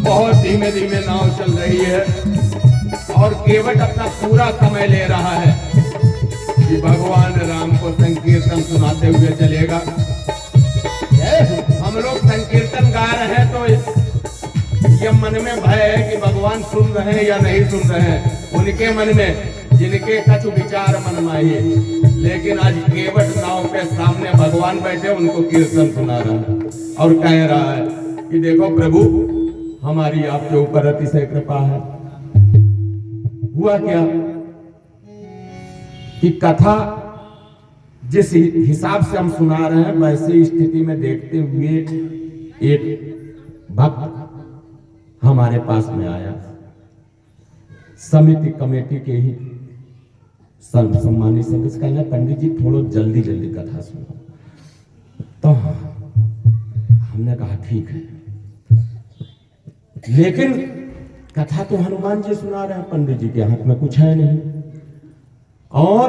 बहुत धीमे धीमे नाव चल रही है और केवट अपना पूरा समय ले रहा है कि भगवान राम को संकीर्तन सुनाते हुए चलेगा। हम लोग संकीर्तन गा रहे हैं तो ये मन में भय है कि भगवान सुन रहे हैं या नहीं सुन रहे हैं, उनके मन में जिनके कछु विचार मन माहिए। लेकिन आज केवट नाव के सामने भगवान बैठे उनको कीर्तन सुना रहा है और कह रहा है कि देखो प्रभु, हमारी आपके ऊपर अतिशय कृपा है। हुआ क्या कि कथा जिस हिसाब से हम सुना रहे हैं वैसी स्थिति में देखते हुए एक भक्त हमारे पास में आया। समिति कमेटी के ही सम्मानित सदस्य कहना, पंडित जी थोड़ा जल्दी जल्दी कथा सुनो। तो हमने कहा ठीक है, लेकिन कथा तो हनुमान जी सुना रहे हैं, पंडित जी के हाथ में कुछ है नहीं। और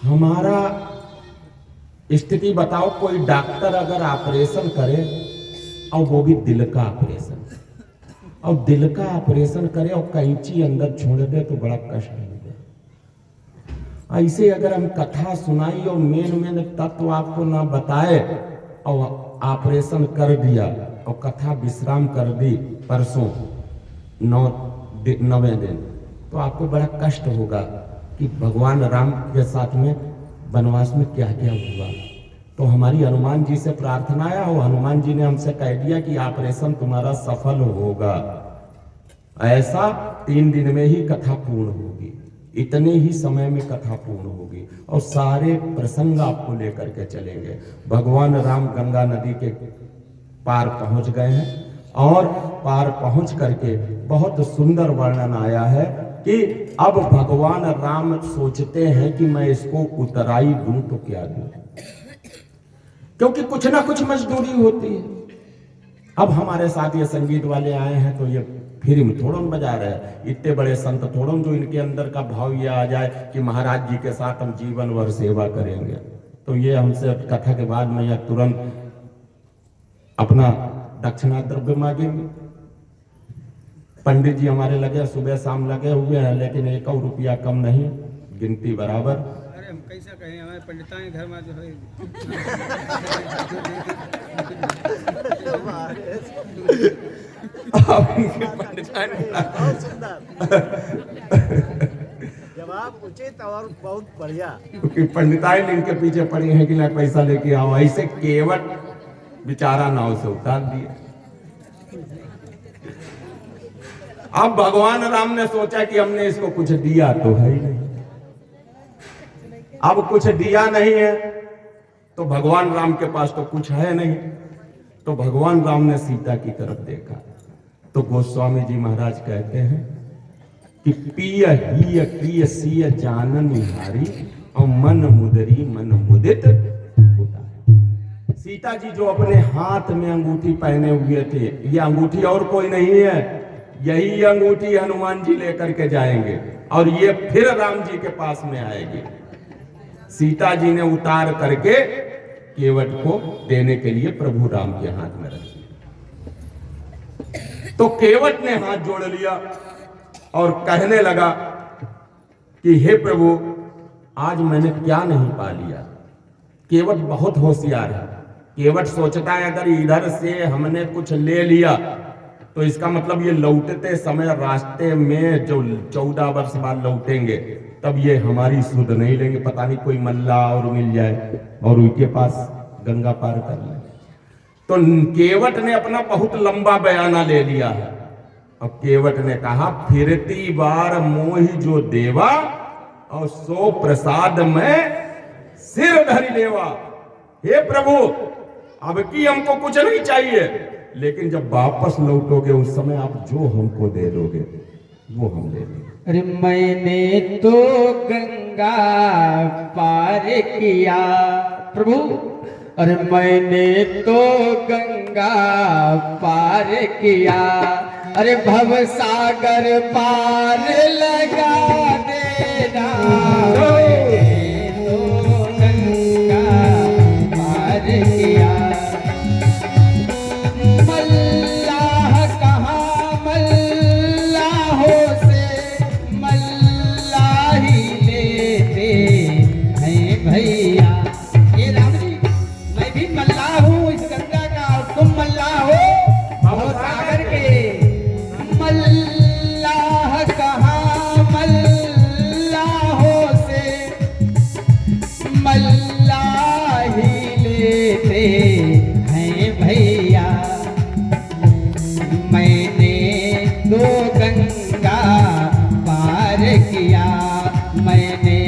हमारा स्थिति बताओ, कोई डॉक्टर अगर ऑपरेशन करे और वो भी दिल का ऑपरेशन, और दिल का ऑपरेशन करे और कैंची अंदर छोड़ दे तो बड़ा कष्ट होगा। ऐसे अगर हम कथा सुनाई और मेन तत्व आपको ना बताए और ऑपरेशन कर दिया और कथा विश्राम कर दी परसों 9वें दिन, तो आपको बड़ा कष्ट होगा कि भगवान राम के साथ में वनवास में क्या क्या हुआ। तो हमारी हनुमान जी से प्रार्थना आया और हनुमान जी ने हमसे कह दिया कि ऑपरेशन तुम्हारा सफल होगा। ऐसा 3 दिन में ही कथा पूर्ण होगी, इतने ही समय में कथा पूर्ण होगी और सारे प्रसंग आपको लेकर के चलेंगे। भगवान राम गंगा नदी के पार पहुंच गए हैं और पार पहुंच करके बहुत सुंदर वर्णन आया है कि अब भगवान राम सोचते हैं कि मैं इसको उतराई दूं तो क्या दूं, क्योंकि कुछ ना कुछ मजदूरी होती है। अब हमारे साथ ये संगीत वाले आए हैं तो ये फ्री में थोड़ा बजा रहे हैं, इतने बड़े संत थोड़ा जो इनके अंदर का भाव ये आ जाए कि महाराज जी के साथ हम जीवन भर सेवा करेंगे। तो ये हमसे कथा के बाद में या तुरंत अपना दक्षिणा द्रव्य मांगेंगे। पंडित जी हमारे लगे, सुबह शाम लगे हुए हैं, लेकिन 1 रुपया कम नहीं, गिनती बराबर। अरे हम कैसा कहें, हमारे पंडितानी धर्म जो है जवाब उचित और बहुत बढ़िया, क्योंकि पंडिताइन इनके पीछे पड़ी है कि ना पैसा लेके आओ। ऐसे केवट बेचारा नाव से उतार दिया। अब भगवान राम ने सोचा कि हमने इसको कुछ दिया तो है ही नहीं, अब कुछ दिया नहीं है तो भगवान राम के पास तो कुछ है नहीं। तो भगवान राम ने सीता की तरफ देखा तो गोस्वामी जी महाराज कहते हैं कि पिय ही प्रिय सिय जानन निहारी और मन मुदरी मन मुदित होता है। सीता जी जो अपने हाथ में अंगूठी पहने हुए थे, ये अंगूठी और कोई नहीं है, यही अंगूठी हनुमान जी लेकर के जाएंगे और ये फिर राम जी के पास में आएगी। सीता जी ने उतार करके केवट को देने के लिए प्रभु राम के हाथ में रखी। तो केवट ने हाथ जोड़ लिया और कहने लगा कि हे प्रभु, आज मैंने क्या नहीं पा लिया। केवट बहुत होशियार है। केवट सोचता है अगर इधर से हमने कुछ ले लिया तो इसका मतलब ये लौटते समय रास्ते में जो 14 वर्ष बाद लौटेंगे तब ये हमारी सुध नहीं लेंगे, पता नहीं कोई मल्ला और मिल जाए और उनके पास गंगा पार कर ले। तो केवट ने अपना बहुत लंबा बयाना ले लिया है। अब केवट ने कहा, फिरती बार मोहि जो देवा और सो प्रसाद में सिर धरि लेवा। हे प्रभु, अब की हमको कुछ नहीं चाहिए, लेकिन जब वापस लौटोगे उस समय आप जो हमको दे दोगे वो हम ले लेंगे। अरे मैंने तो गंगा पार किया प्रभु, अरे मैंने तो गंगा पार किया, अरे भव सागर पार लगा देना। मैंने तो गंगा पार किया, मल्लाह हूँ इस गंगा का, तुम मल्लाह हो भवसागर के। मल्लाह कहाँ मल्लाहों से मल्लाह ही लेते हैं भैया। मैंने तो गंगा पार किया, मैंने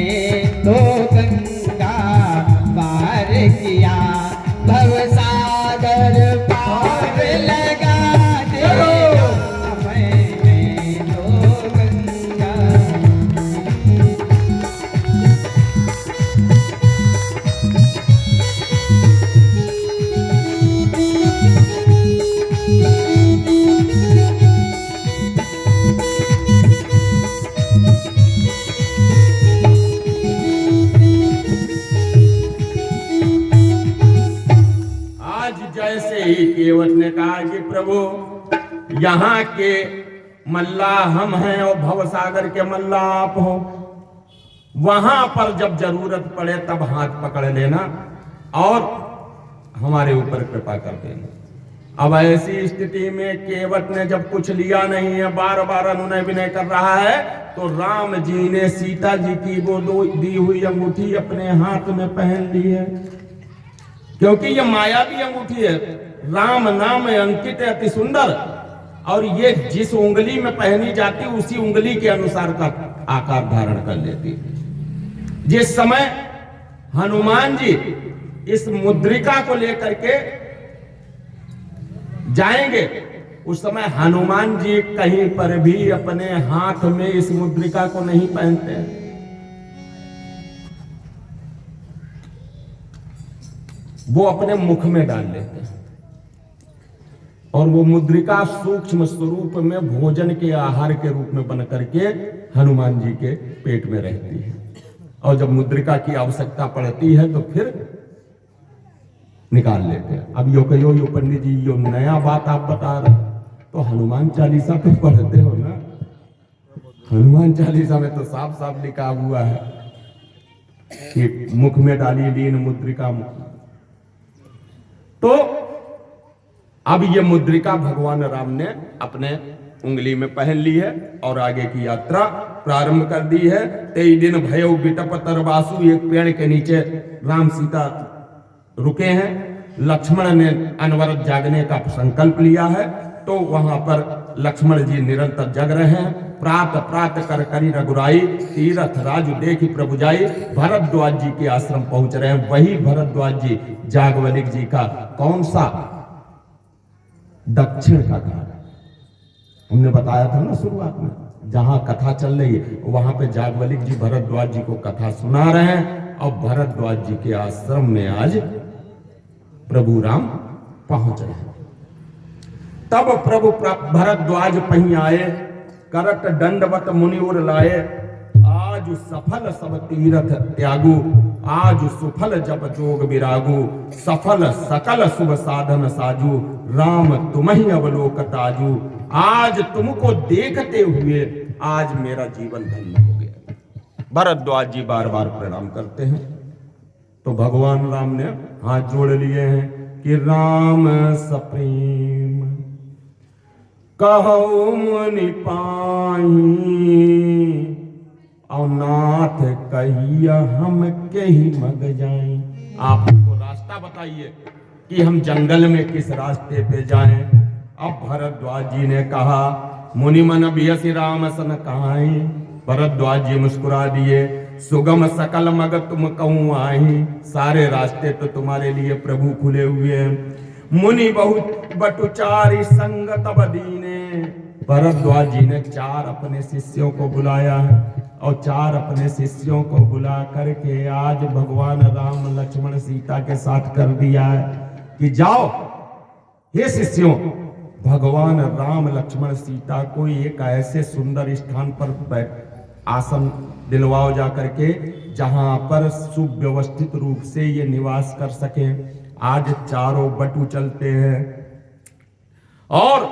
तो गंगा पार किया, भवसागर पार लगा दिया मैंने तो गंगा। आज जैसे ही केवट ने कहा कि प्रभु यहाँ के मल्लाह हम हैं और भवसागर के मल्लाह आप हो, वहां पर जब जरूरत पड़े तब हाथ पकड़ लेना और हमारे ऊपर कृपा कर देना। अब ऐसी स्थिति में केवट ने जब कुछ लिया नहीं है, बार बार अनुनय विनय कर रहा है, तो राम जी ने सीता जी की वो दी हुई अंगूठी अपने हाथ में पहन ली है, क्योंकि ये मायावी अंगूठी है, राम नाम अंकित है, अति सुंदर, और ये जिस उंगली में पहनी जाती उसी उंगली के अनुसार का आकार धारण कर लेती। जिस समय हनुमान जी इस मुद्रिका को लेकर के जाएंगे, उस समय हनुमान जी कहीं पर भी अपने हाथ में इस मुद्रिका को नहीं पहनते हैं। वो अपने मुख में डाल लेते हैं और वो मुद्रिका सूक्ष्म स्वरूप में भोजन के आहार के रूप में बन करके हनुमान जी के पेट में रहती है, और जब मुद्रिका की आवश्यकता पड़ती है तो फिर निकाल लेते हैं। अब यो कहो यो पंडित जी यो नया बात आप बता रहे, तो हनुमान चालीसा तो पढ़ते हो ना, हनुमान चालीसा में तो साफ साफ लिखा हुआ है कि मुख में डाली लीन मुद्रिका। तो अब ये मुद्रिका भगवान राम ने अपने उंगली में पहन ली है और आगे की यात्रा प्रारंभ कर दी है। 23 दिन भयउ बिटप तरवासु, एक पेड़ के नीचे राम सीता रुके हैं। लक्ष्मण ने अनवरत जागने का संकल्प लिया है, तो वहां पर लक्ष्मण जी निरंतर जग रहे हैं। प्रात प्रात कर करी रघुराई, तीरथ राजु देखी प्रभु जाई। भरद्वाज जी के आश्रम पहुंच रहे हैं। वही भरद्वाज जी जागवलिक जी का कौन सा दक्षिण का घाट, हमने बताया था ना शुरुआत में, जहां कथा चल रही है वहां पे जागवलिक जी भरद्वाज जी को कथा सुना रहे हैं। और भरद्वाज जी के आश्रम में आज प्रभु राम पहुंच रहे हैं। तब प्रभु भरद्वाज पही आए, करट दंडवत मुनि उर लाए। आज सफल सब तीरथ त्यागु, आज सुफल जप जोग विरागु। सफल सकल शुभ साधन साजू, राम तुम्हि अवलोकत आजू। आज तुमको देखते हुए आज मेरा जीवन धन्य हो गया। भरद्वाज जी बार बार प्रणाम करते हैं, तो भगवान राम ने हाथ जोड़ लिए हैं कि राम सप्रेम कहो मुनि पाही। और नाथ कहिया हम कही मग जाएं। आप हमको रास्ता बताइए कि हम जंगल में किस रास्ते पे जाएं। अब भरद्वाज जी ने कहा, मुनि मन बियसि राम सन कहाई। भरद्वाज जी मुस्कुरा दिए, सुगम सकल मग तुम कहूं आही। सारे रास्ते तो तुम्हारे लिए प्रभु खुले हुए हैं। मुनि बहुत बटुचारी संग तब दीने। भरद्वाज जी ने 4 अपने शिष्यों को बुलाया है, और 4 अपने शिष्यों को बुला करके आज भगवान राम लक्ष्मण सीता के साथ कर दिया है कि जाओ हे शिष्यों, भगवान राम लक्ष्मण सीता को एक ऐसे सुंदर स्थान पर आसन दिलवाओ जा करके, जहां पर सुव्यवस्थित रूप से ये निवास कर सके। आज चारों बटु चलते हैं और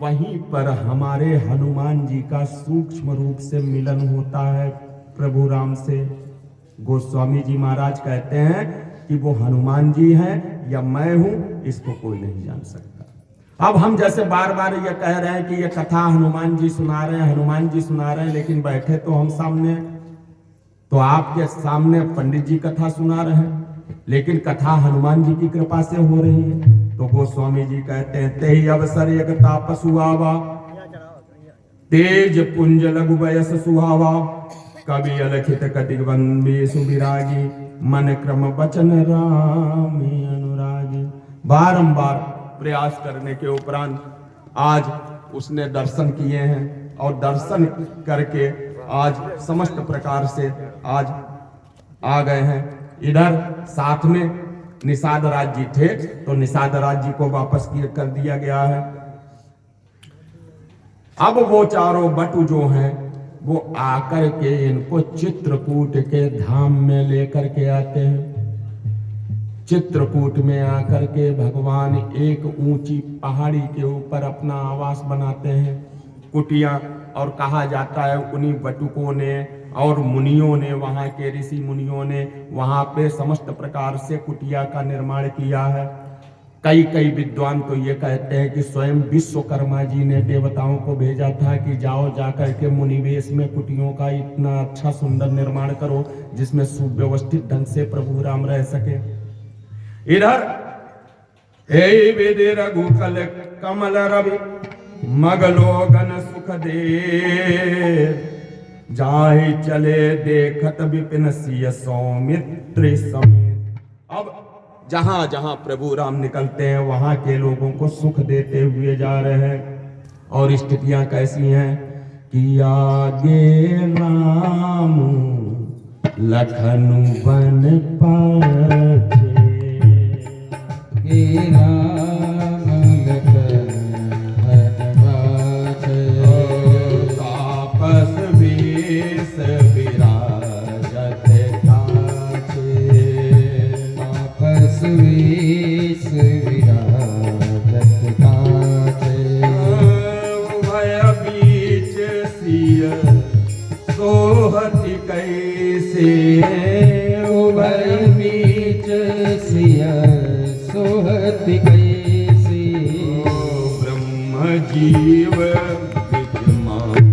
वहीं पर हमारे हनुमान जी का सूक्ष्म रूप से मिलन होता है प्रभु राम से। गोस्वामी जी महाराज कहते हैं कि वो हनुमान जी हैं या मैं हूं, इसको कोई नहीं जान सकता। अब हम जैसे बार बार ये कह रहे हैं कि ये कथा हनुमान जी सुना रहे हैं, हनुमान जी सुना रहे हैं, लेकिन बैठे तो हम सामने, तो आपके सामने पंडित जी कथा सुना रहे हैं, लेकिन कथा हनुमान जी की कृपा से हो रही है। तो गोस्वामी जी कहते हैं, ते ही अवसर एक तापस हुआवा, तेज पुंज लघु वयस सुहावा, कवि अलखित कटिबंदी सुविरागी, मन क्रम वचन रामी अनुरागी। बारंबार प्रयास करने के उपरांत आज उसने दर्शन किए हैं और दर्शन करके आज समस्त प्रकार से आज आ गए हैं। इधर साथ में निषाद राज जी थे, तो निषाद राज जी को वापस कर दिया गया है। अब वो चारों बटु जो हैं वो आकर के इनको चित्रकूट के धाम में लेकर के आते हैं। चित्रकूट में आकर के भगवान एक ऊंची पहाड़ी के ऊपर अपना आवास बनाते हैं, कुटिया, और कहा जाता है उन्हीं बटुकों ने और मुनियों ने, वहां के ऋषि मुनियों ने वहां पे समस्त प्रकार से कुटिया का निर्माण किया है। कई विद्वान तो ये कहते हैं कि स्वयं विश्वकर्मा जी ने देवताओं को भेजा था कि जाओ जाकर के मुनिवेश में कुटियों का इतना अच्छा सुंदर निर्माण करो जिसमें सुव्यवस्थित ढंग से प्रभु राम रह सके। इधर हे वेदे रघुकल कमल रवि, मगलोगन सुख दे, जाहि चले देखत विपिन सिय सौमित्र समेत। अब जहां जहां प्रभु राम निकलते हैं वहां के लोगों को सुख देते हुए जा रहे हैं। और स्थितियां कैसी हैं कि आगे राम लखनु बन पाछे, राम लखन बन पाछे, तापस वेश विराजत काछे, तापस वेश विराजत काछे, उभय बीच सिय सोहति कैसे, उभय बीच सिय सोहति कैसे, ब्रह्म जीव विद्यमान,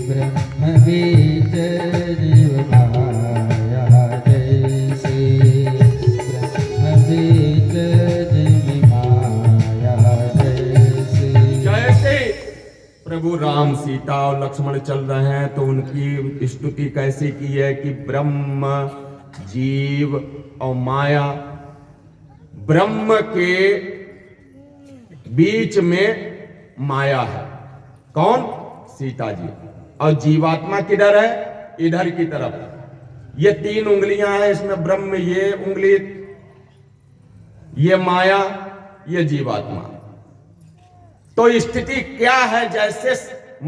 ब्रह्म बीज जीव माया जैसे, ब्रह्म बीज जीव माया जैसे। जैसे प्रभु राम सीता और लक्ष्मण चल रहे हैं तो उनकी स्तुति कैसी की है कि ब्रह्म जीव और माया, ब्रह्म के बीच में माया है, कौन? सीता जी। और जीवात्मा किधर है? इधर की तरफ। ये 3 उंगलियां हैं, इसमें ब्रह्म ये उंगली, ये माया, ये जीवात्मा। तो स्थिति क्या है? जैसे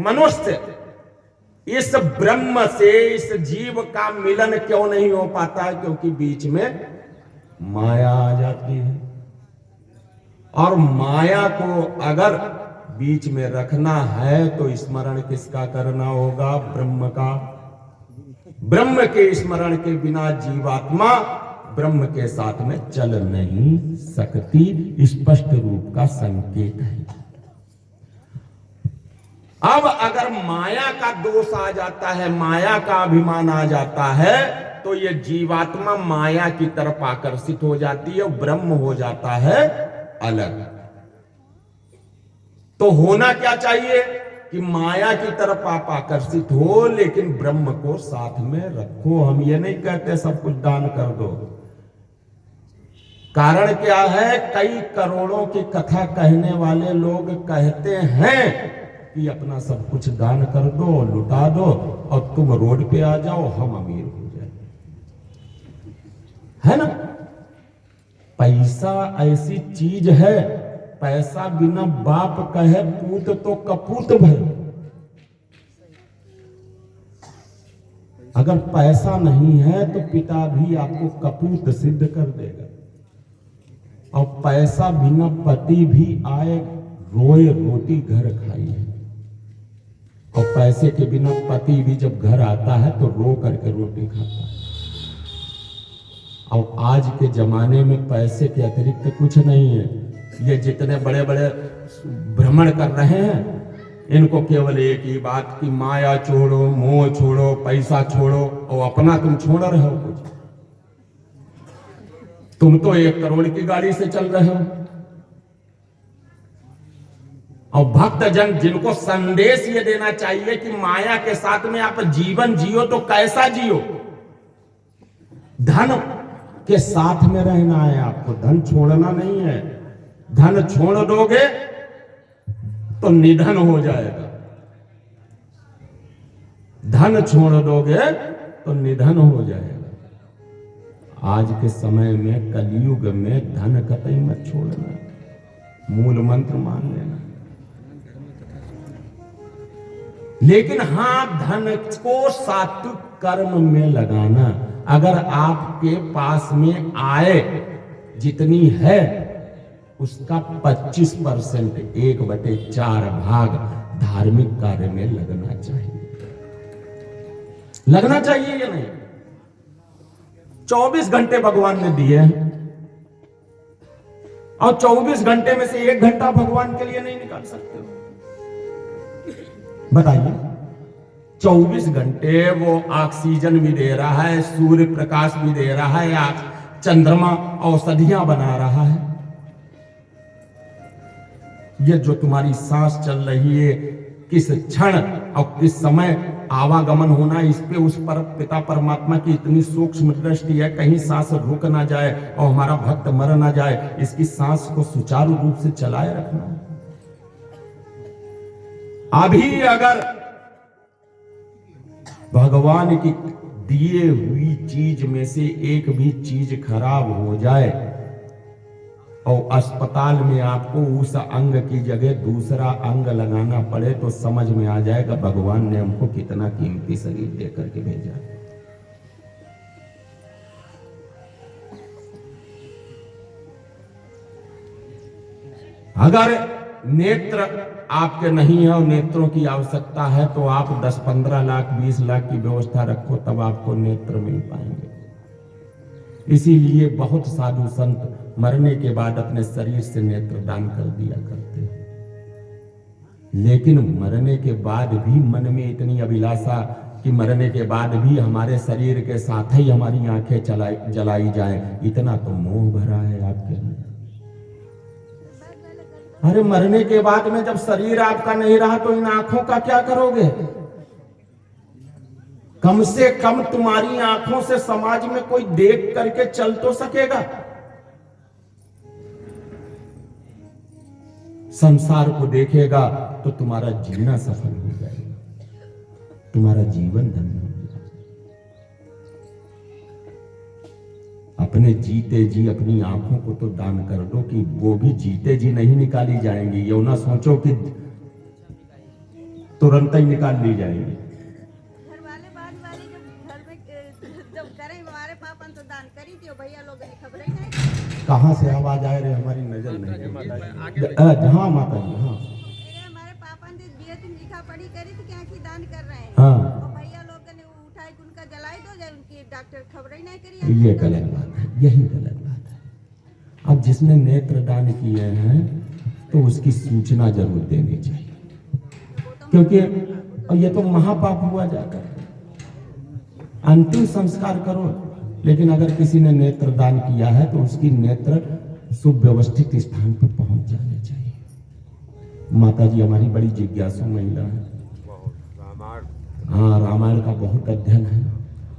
मनुष्य इस ब्रह्म से इस जीव का मिलन क्यों नहीं हो पाता है? क्योंकि बीच में माया आ जाती है। और माया को अगर बीच में रखना है तो स्मरण किसका करना होगा? ब्रह्म का। ब्रह्म के स्मरण के बिना जीवात्मा ब्रह्म के साथ में चल नहीं सकती, स्पष्ट रूप का संकेत है। अब अगर माया का दोष आ जाता है, माया का अभिमान आ जाता है, तो ये जीवात्मा माया की तरफ आकर्षित हो जाती है और ब्रह्म हो जाता है अलग। तो होना क्या चाहिए कि माया की तरफ आप आकर्षित हो, लेकिन ब्रह्म को साथ में रखो। हम ये नहीं कहते सब कुछ दान कर दो। कारण क्या है? कई करोड़ों की कथा कहने वाले लोग कहते हैं कि अपना सब कुछ दान कर दो, लुटा दो और तुम रोड पे आ जाओ, हम अमीर हो जाए, है ना? पैसा ऐसी चीज है, पैसा बिना बाप कहे पूत तो कपूत भय। अगर पैसा नहीं है तो पिता भी आपको कपूत सिद्ध कर देगा। और पैसा बिना पति भी आए रोए रोटी घर खाई है, और पैसे के बिना पति भी जब घर आता है तो रो करके रोटी खाता है। और आज के जमाने में पैसे के अतिरिक्त कुछ नहीं है। ये जितने बड़े बड़े भ्रमण कर रहे हैं, इनको केवल एक ही बात की माया छोड़ो, मोह छोड़ो, पैसा छोड़ो, और अपना तुम छोड़ रहे हो कुछ। तुम तो 1 करोड़ की गाड़ी से चल रहे हो। और भक्तजन जिनको संदेश ये देना चाहिए कि माया के साथ में आप जीवन जियो तो कैसा जियो। धन के साथ में रहना है आपको, धन छोड़ना नहीं है। धन छोड़ दोगे तो निधन हो जाएगा। धन छोड़ दोगे तो निधन हो जाएगा। आज के समय में, कलयुग में, धन कतई मत छोड़ना, मूल मंत्र मान लेना। लेकिन हाँ, धन को सात्विक कर्म में लगाना। अगर आपके पास में आय जितनी है उसका 25%, 1/4 भाग धार्मिक कार्य में लगना चाहिए। लगना चाहिए या नहीं? 24 घंटे भगवान ने दिए हैं और 24 घंटे में से 1 घंटा भगवान के लिए नहीं निकाल सकते हो? बताइए। 24 घंटे वो ऑक्सीजन भी दे रहा है, सूर्य प्रकाश भी दे रहा है, चंद्रमा औषधियां बना रहा है। ये जो तुम्हारी सांस चल रही है, किस क्षण और किस समय आवागमन होना, इस पे उस पर पिता परमात्मा की इतनी सूक्ष्म दृष्टि है। कहीं सांस रुक ना जाए और हमारा भक्त मर ना जाए, इसकी सांस को सुचारू रूप से चलाए रखना है। अभी अगर भगवान की दिए हुई चीज में से एक भी चीज खराब हो जाए और अस्पताल में आपको उस अंग की जगह दूसरा अंग लगाना पड़े, तो समझ में आ जाएगा भगवान ने हमको कितना कीमती शरीर देकर के भेजा। अगर नेत्र आपके नहीं है और नेत्रों की आवश्यकता है तो आप 10-15 लाख 20 लाख की व्यवस्था रखो, तब आपको नेत्र मिल पाएंगे। इसीलिए बहुत साधु संत मरने के बाद अपने शरीर से नेत्र दान कर दिया करते हैं। लेकिन मरने के बाद भी मन में इतनी अभिलाषा कि मरने के बाद भी हमारे शरीर के साथ ही हमारी आंखें जलाई जाएं, इतना तो मोह भरा है आपके अंदर। अरे मरने के बाद में जब शरीर आपका नहीं रहा तो इन आंखों का क्या करोगे? कम से कम तुम्हारी आंखों से समाज में कोई देख करके चल तो सकेगा। संसार को देखेगा तो तुम्हारा जीना सफल हो जाएगा, तुम्हारा जीवन धन्य हो जाएगा। अपने जीते जी अपनी आंखों को तो दान कर दो कि वो भी जीते जी नहीं निकाली जाएंगी। यो ना सोचो कि तुरंत ही निकाल ली जाएंगी। कहाँ से आवाज आ रही? हमारी नजर नहीं। हाँ माता जी, हाँ। हमारे पापा ने लिखा पढ़ी करी थी क्या की दान कर रहे हैं। हाँ। और भैया लोग ने उठाई उनका जलाई दो, जब उनकी डॉक्टर खबर ही नहीं करी। ये गलत बात है, यही गलत बात है। अब जिसने नेत्र दान किए हैं तो उसकी सूचना जरूर देनी चाहिए, क्योंकि ये तो महापाप हुआ जाकर। अंतिम संस्कार करो, लेकिन अगर किसी ने नेत्र दान किया है तो उसकी नेत्र सुव्यवस्थित स्थान पर पहुंच जाने चाहिए। माता जी हमारी बड़ी जिज्ञासु महिला है। हाँ, रामायण का बहुत अध्ययन है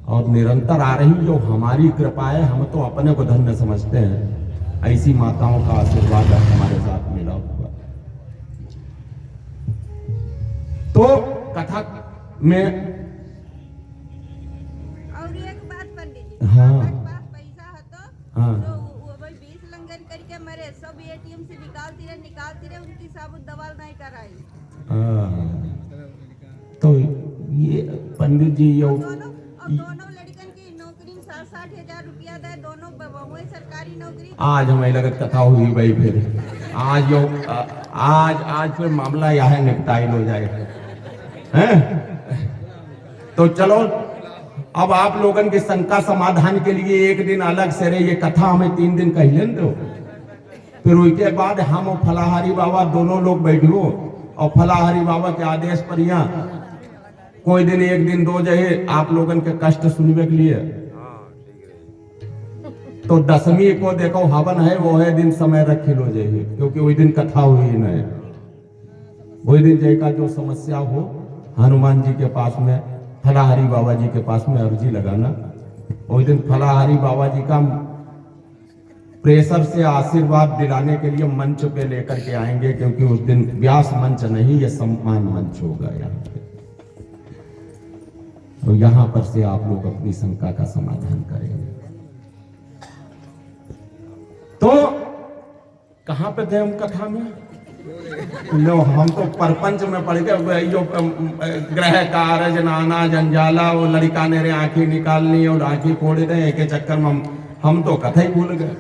और निरंतर आ रही जो हमारी कृपा है, हम तो अपने को धन्य समझते हैं। ऐसी माताओं का आशीर्वाद हमारे साथ मिला हुआ। तो कथा में हाँ, पैसा है तो वो भाई 20 लंगन करके मरे, सब एटीएम से निकालती रहे उनकी साबुत दवा नहीं कराई। तो ये पंडित जी दोनों लड़कन की नौकरी 60-60 हजार रुपया दे, दोनों वही सरकारी नौकरी। आज हमें लगत कथा हुई भाई, फिर आज फिर मामला यहाँ निपटाइल हो जाए हैं। तो चलो अब आप लोगन की शंका समाधान के लिए एक दिन अलग से रहे, ये कथा हमें 3 दिन कहले न दो, फिर उसके बाद हम और फलाहारी बाबा दोनों लोग बैठो और फलाहारी बाबा के आदेश पर यहाँ कोई दिन 1 दिन 2 जहे आप लोगन के कष्ट सुनने के लिए। तो 10वीं को देखो हवन है, वो है दिन समय रखे लो जाइए, क्योंकि वही दिन कथा हुई नहीं, वही दिन जय का जो समस्या हो हनुमान जी के पास में, फलाहारी बाबा जी के पास में अर्जी लगाना। वही दिन फलाहारी बाबा जी का प्रेशर से आशीर्वाद दिलाने के लिए मंच पे लेकर के आएंगे, क्योंकि उस दिन व्यास मंच नहीं, ये सम्मान मंच होगा यहाँ पे। तो यहाँ पर से आप लोग अपनी शंका का समाधान करेंगे। तो कहां पे थे हम कथा में? लो, हम तो परपंच में पड़ गए, जो ग्रह कार्य जनाना जंजाला, वो लड़का ने रे आंखें निकालनी और आंखें फोड़ रहे एक चक्कर में हम तो कथा ही भूल गए।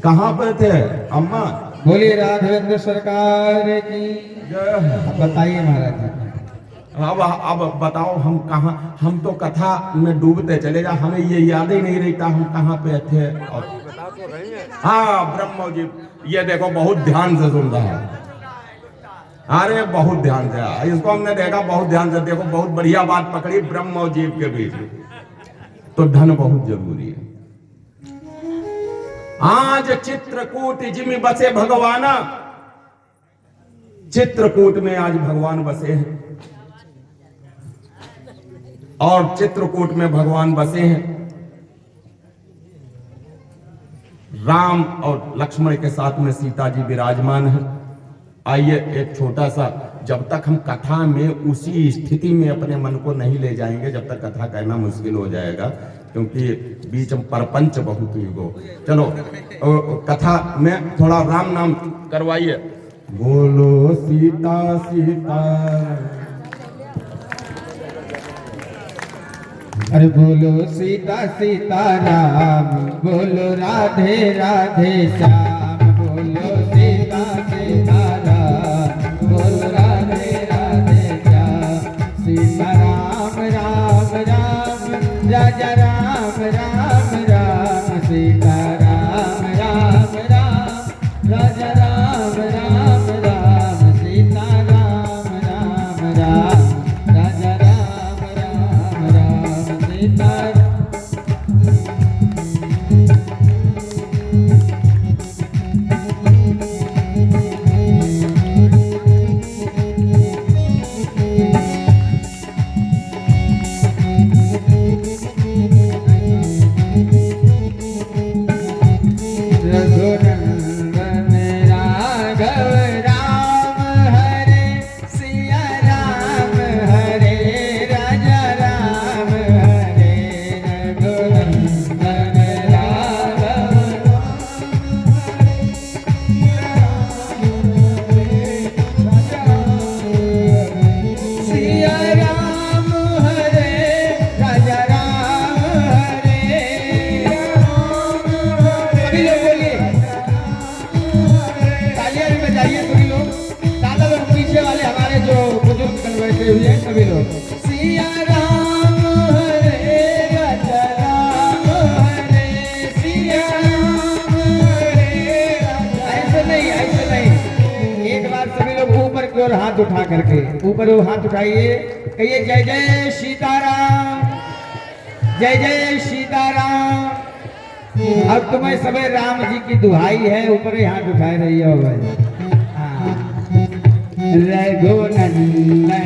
कहां पे थे अम्मा? बोलिए राघवेंद्र सरकार की जय। बताइए महाराज जी। अब बताओ हम कहाँ, हम तो कथा में डूबते चले जा, हमें ये याद ही नहीं रहता हम कहाँ पे थे। और हाँ ब्रह्म जी, ये देखो बहुत ध्यान से सुन रहा है, अरे बहुत ध्यान से, इसको हमने देखा बहुत ध्यान से, देखो बहुत बढ़िया बात पकड़ी, ब्रह्म और जीव के बीच। तो धन बहुत जरूरी है। आज चित्रकूट जिमि बसे भगवाना, चित्रकूट में आज भगवान बसे हैं, और चित्रकूट में भगवान बसे हैं राम और लक्ष्मण के साथ में सीता जी विराजमान है। आइए एक छोटा सा, जब तक हम कथा में उसी स्थिति में अपने मन को नहीं ले जाएंगे, जब तक कथा कहना मुश्किल हो जाएगा, क्योंकि बीच में परपंच बहुत ही गो। चलो कथा में थोड़ा राम नाम करवाइए। बोलो सीता सीता, अरे बोलो सीता सीता राम, बोलो राधे राधे श्याम, बोलो सीता सीता राम, बोलो राधे राधे श्याम। सीता राम राम राम, राजा राम राम राम, सीता राम राम राम, राजा राम राम राम, सीता राम राम राम, राजा राम राम राम, सीता। रघुनंदन राघव राम हरे, सिया राम हरे, राजा राम हरे। रघुनंदन राघव सिया राम हरे, राजा राम हरे। सभी लोग बोलिए, तालियां भी बजाइए सभी लोग, ताला लोग पीछे वाले हमारे जो बुजुर्ग कल बैठे हुए हैं सभी लोग। सिया राम हरे, राजा राम हरे, सिया राम हरे, ऐसे नहीं, ऐसे नहीं। एक बार सभी लोग ऊपर की ओर हाथ उठा करके, ऊपर वो हाथ उठाइए, कहिए जय जय सीताराम, जय जय सीताराम। अब तुम्हें सबे राम जी की दुहाई है, ऊपर ही हाथ उठाए रही हो भाई। रघुनंदन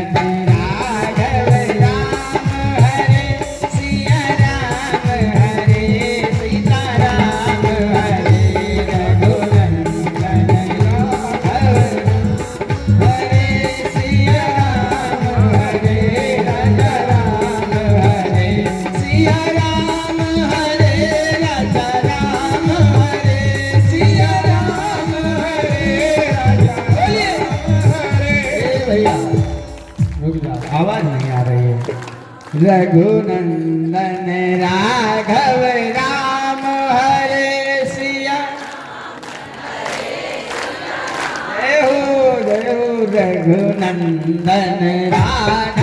राघव राम हरे, सिया राम हरे, सीता राम हरे। रघुनंदन राघव हरे, सिया राम हरे, राजा राम हरे, सिया राम हरे, राजा राम हरे, सिया राम हरे, राजा। बोलिए भैया, रुक जाओ, आवाज नहीं आ रही है। रघुनंदन राघव राम हरे, सिया जय हो रघुनंदन राघव